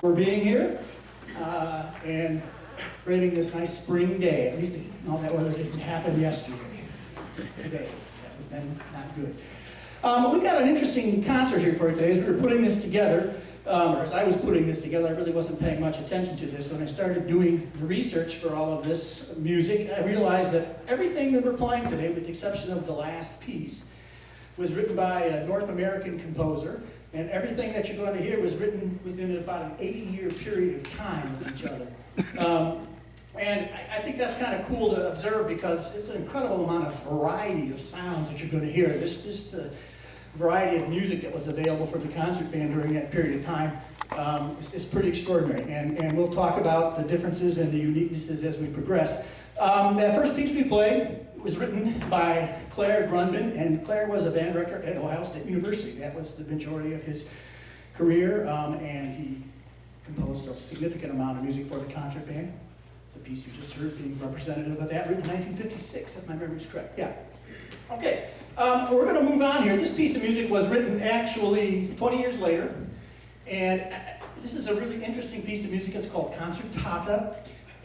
For being here and braving this nice spring day. At least all that weather didn't happen yesterday. Today, that would have been not good. We've got an interesting concert here for you today. As we were putting this together, or as I was putting this together, I really wasn't paying much attention to this. When I started doing the research for all of this music, I realized that everything that we're playing today, with the exception of the last piece, was written by a North American composer, and everything that you're going to hear was written within about an 80-year period of time with each other. And I think that's kind of cool to observe because it's an incredible amount of variety of sounds that you're going to hear. This variety of music that was available for the concert band during that period of time is pretty extraordinary. And we'll talk about the differences and the uniquenesses as we progress. That first piece we played was written by Claire Grundman, and Claire was a band director at Ohio State University. That was the majority of his career, and he composed a significant amount of music for the concert band. The piece you just heard being representative of that, written in 1956, if my memory is correct. Yeah. Okay, we're going to move on here. This piece of music was written actually 20 years later, and this is a really interesting piece of music. It's called Concertata.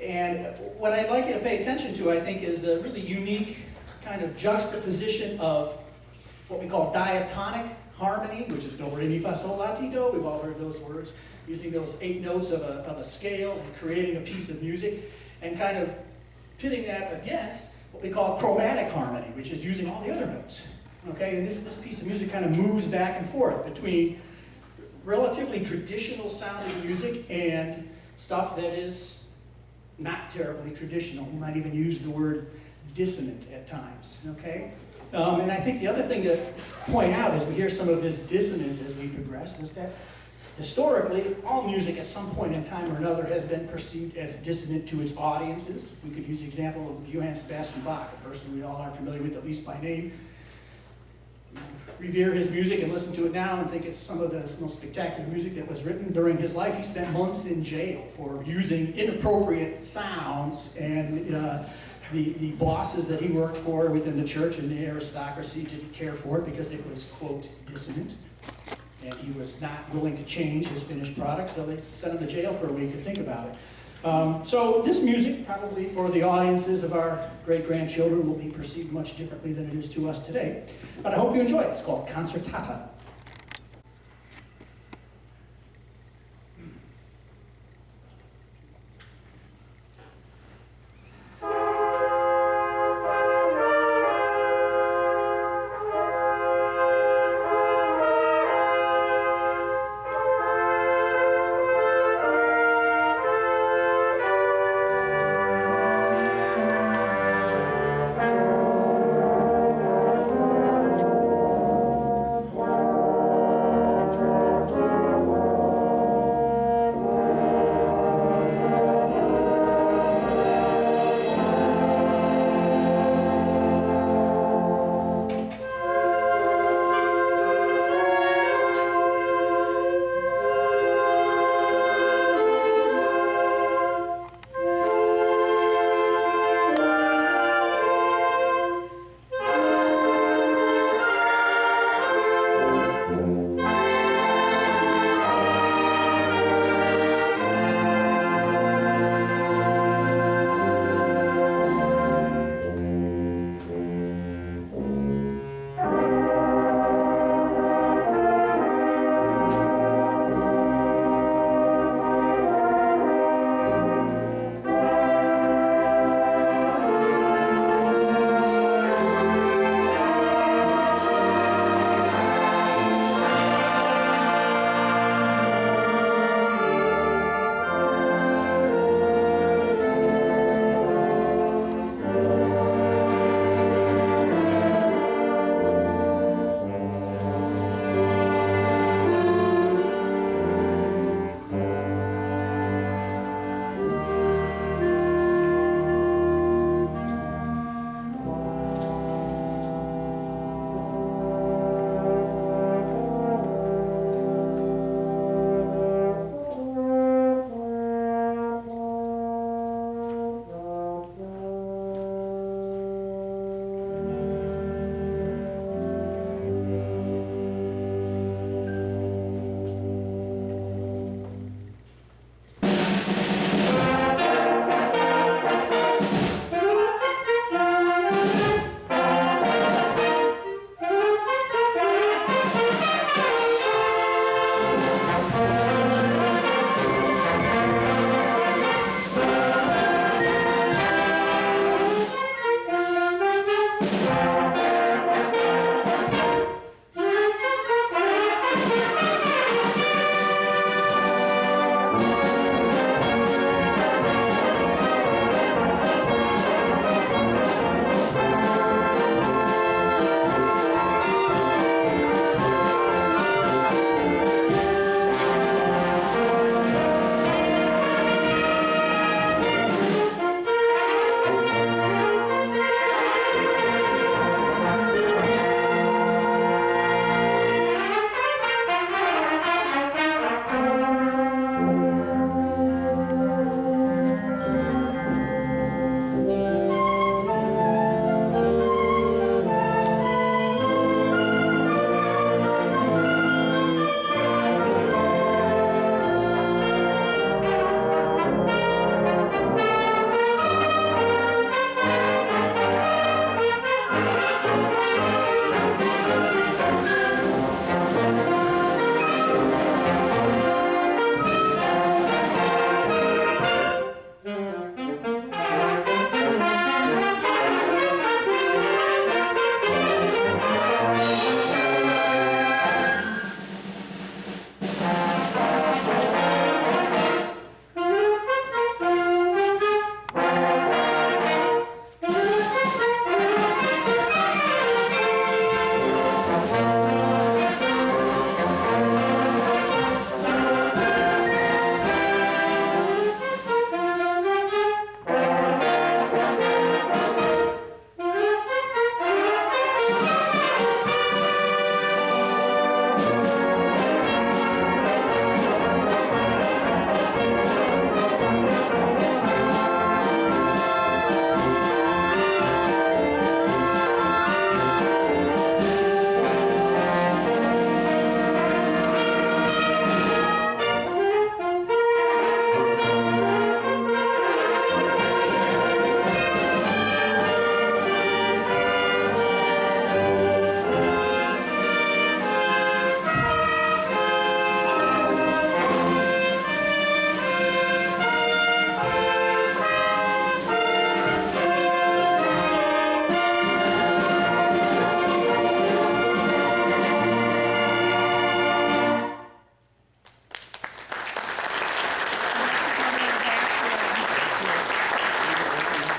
And what I'd like you to pay attention to, I think, is the really unique kind of juxtaposition of what we call diatonic harmony, which is do, re, mi, fa, sol, la, ti, do. We've all heard those words. Using those 8 notes of a scale and creating a piece of music, and kind of pitting that against what we call chromatic harmony, which is using all the other notes. Okay, and this piece of music kind of moves back and forth between relatively traditional sounding music and stuff that is not terribly traditional. We might even use the word dissonant at times, okay? And I think the other thing to point out as we hear some of this dissonance as we progress is that historically, all music at some point in time or another has been perceived as dissonant to its audiences. We could use the example of Johann Sebastian Bach, a person we all are familiar with, at least by name. Revere his music and listen to it now and think it's some of the most spectacular music that was written during his life. He spent months in jail for using inappropriate sounds, and the bosses that he worked for within the church and the aristocracy didn't care for it because it was, quote, dissonant. And he was not willing to change his finished product, so they sent him to jail for a week to think about it. So this music, probably for the audiences of our great-grandchildren, will be perceived much differently than it is to us today. But I hope you enjoy it. It's called Concertata.